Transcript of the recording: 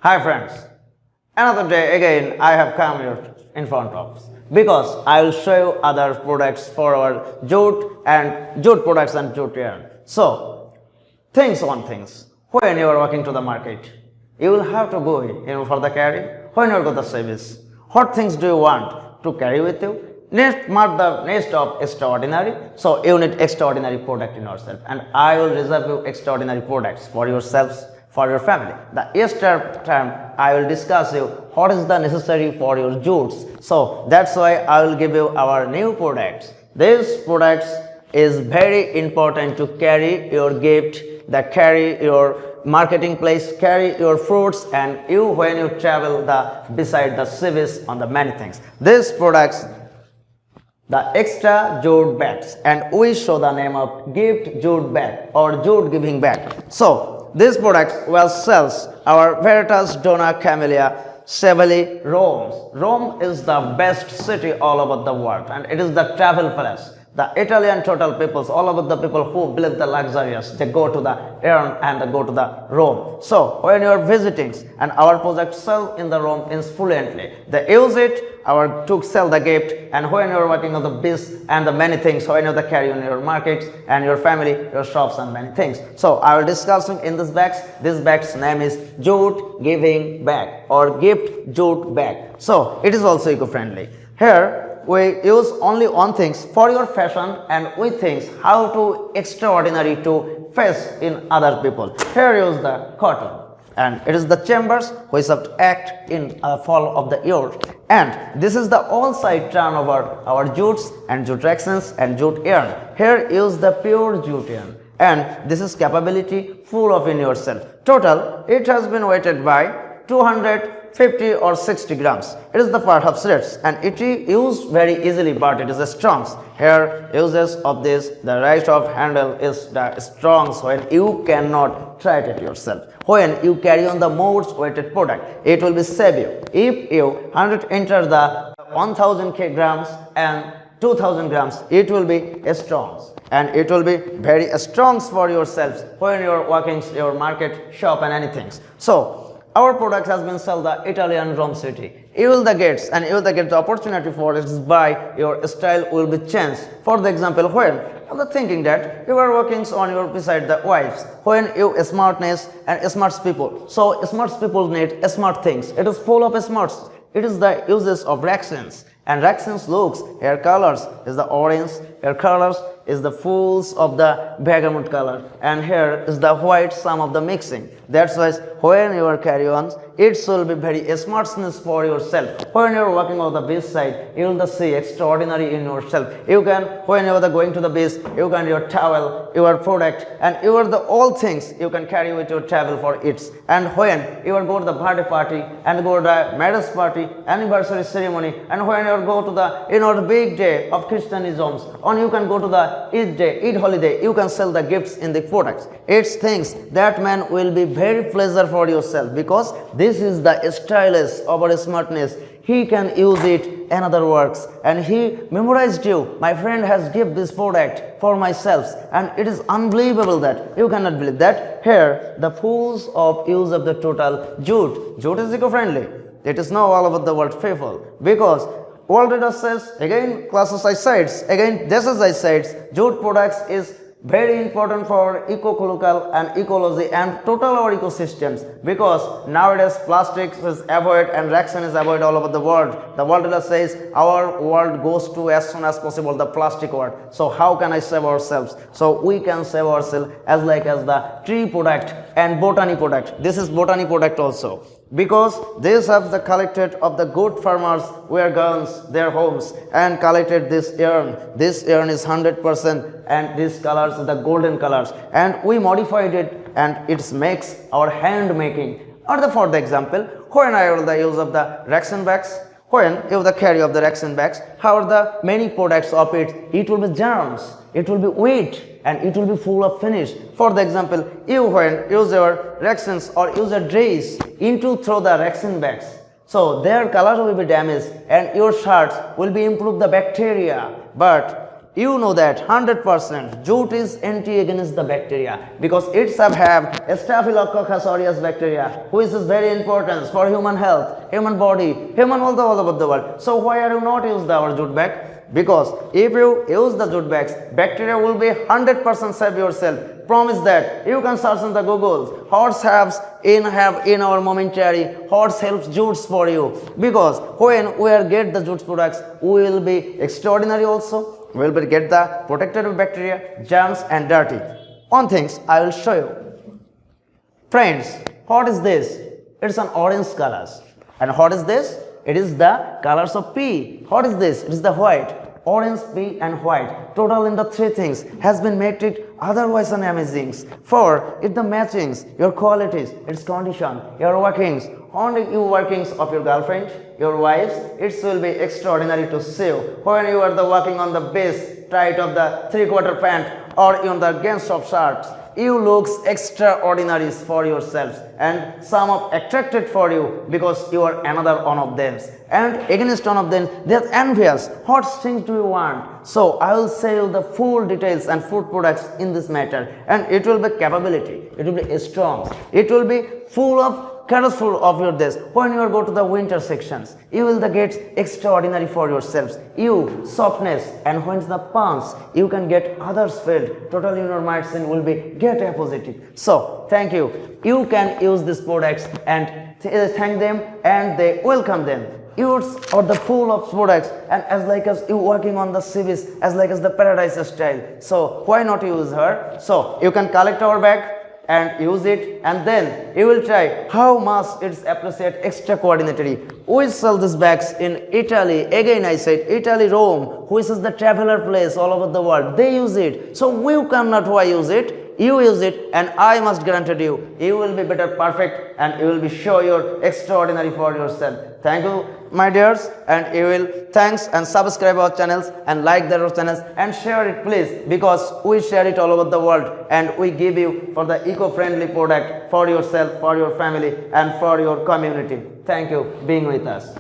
Hi friends, another day again I have come here in front of because I will show you other products for our jute products and jute yarn. So things on things. When you are walking to the market, you will have to go for the carry. When you go to the service, what things do you want to carry with you? Next, mark the nest of extraordinary. So you need extraordinary product in yourself, and I will reserve you extraordinary products for yourselves, for your family. The extra term I will discuss you what is the necessary for your jutes. So that's why I will give you our new products. These products is very important to carry your gift, that carry your marketing place, carry your fruits, and you when you travel beside the service on the many things. These products the extra jute bags, and we show the name of gift jute bag or jute giving bag. So this product will sells our Veritas Donna Camellia Chevalier Rome. Rome is the best city all over the world, and it is the travel place. The Italian total peoples, all over the people who believe the luxurious, they go to the Iran and they go to the Rome. So when you are visiting and our project sell in the Rome fluently, they use it to sell the gift, and when you are working on the biz and the many things, when you are carry on your markets and your family, your shops and many things. So I will discussing in this bags. This bag's name is jute giving bag or gift jute bag. So it is also eco-friendly. Here we use only one things for your fashion, and we think how to extraordinary to face in other people. Here use the cotton, and it is the chambers which have to act in fall of the year, and this is the all side turnover our jutes and jute raxons and jute yarn. Here use the pure jute yarn, and this is capability full of in yourself. Total it has been weighted by 250 or 60 grams. It is the part of threads, and it is used very easily, but it is a strong. Here uses of this, the right of handle is the strong, so when you cannot try it yourself. When you carry on the most weighted product, it will be save you. If you 100 enter the 1000 grams and 2000 grams, it will be strong, and it will be very strong for yourselves when you are working your market shop and anything. So our product has been sold the Italian Rome city. You will the get the opportunity for it by your style will be changed. For the example, when you are thinking that you are working on your beside the wives, when you smartness and smart people. So smart people need smart things. It is full of smarts. It is the uses of raxons, and raxons looks, hair colors is the orange, hair colors is the fulls of the bergamot color, and here is the white some of the mixing. That's why when you are carry on, it will be very smartness for yourself. When you are walking on the beach side, you will see extraordinary in yourself. You can, when you are going to the beach, you can your towel, your product, and you are the all things you can carry with your travel for it. And when you are go to the birthday party and go to the marriage party, anniversary ceremony, and when you go to the big day of Christianism, and you can go to the Eid day, Eid holiday, you can sell the gifts in the products. It's things that man will be very pleasure for yourself, because this is the stylus of our smartness. He can use it in other works, and he memorized you. My friend has given this product for myself, and it is unbelievable that you cannot believe that. Here the fools of use of the total jute. Jute is eco-friendly. It is now all over the world people, because World Trade says again classes I sides, again this is I sides, jute products is very important for ecological and ecology and total our ecosystems, because nowadays plastics is avoided and raxon is avoided all over the world. The World Trade says our world goes to as soon as possible the plastic world. So how can I save ourselves? So we can save ourselves as the tree product and botany product. This is botany product also, because these have the collected of the good farmers wear guns their homes and collected this yarn. This yarn is 100%, and these colors are the golden colors, and we modified it, and it makes our hand making. Or for the example, when I will the use of the raxon bags, when you the carry of the raxon bags, how are the many products of it, it will be germs, it will be weight, and it will be full of finish. For the example, you when use your raxons or use a dress into throw the raxon bags, so their color will be damaged and your shirts will be improve the bacteria. But you know that 100% jute is anti against the bacteria because it's have Staphylococcus aureus bacteria, which is very important for human health, human body, human all over the world. So why are you not use our jute bag? Because if you use the jute bags, bacteria will be 100% save yourself. Promise that. You can search in the Googles. Horse have in our momentary. Horse helps jutes for you. Because when we are get the jute products, we will be extraordinary also. We will be get the protected with bacteria, germs and dirty. One things I will show you. Friends, what is this? It's an orange colors. And what is this? It is the colors of pea. What is this? It is the white. Orange, pea and white. Total in the three things has been made it otherwise an amazing. For it the matchings, your qualities, its condition, your workings, only you workings of your girlfriend, your wives, it will be extraordinary to see when you are the working on the base tight of the 3/4 pant or on the against of shirts. You looks extraordinary for yourselves and some of attracted for you because you are another one of them and against one of them they are envious. What things do you want? So I will say you the full details and food products in this matter and it will be capability, it will be strong, it will be full of careful of your this. When you go to the winter sections, you will the get extraordinary for yourselves. You softness and when the pumps, you can get others filled. Totally your medicine will be get a positive. So thank you. You can use these products and thank them and they welcome them. Use or the full of products and as like as you working on the series as like as the paradise style. So why not use her? So you can collect our bag and use it and then you will try how much it's appreciate extra coordinatory. We sell these bags in Italy. Again I said Italy, Rome, which is the traveler place all over the world. They use it. So we cannot why use it. You use it and I must guarantee you will be better perfect and you will be sure you're extraordinary for yourself. Thank you my dears and you will thanks and subscribe our channels and like their channels and share it please because we share it all over the world and we give you for the eco-friendly product for yourself, for your family and for your community. Thank you being with us.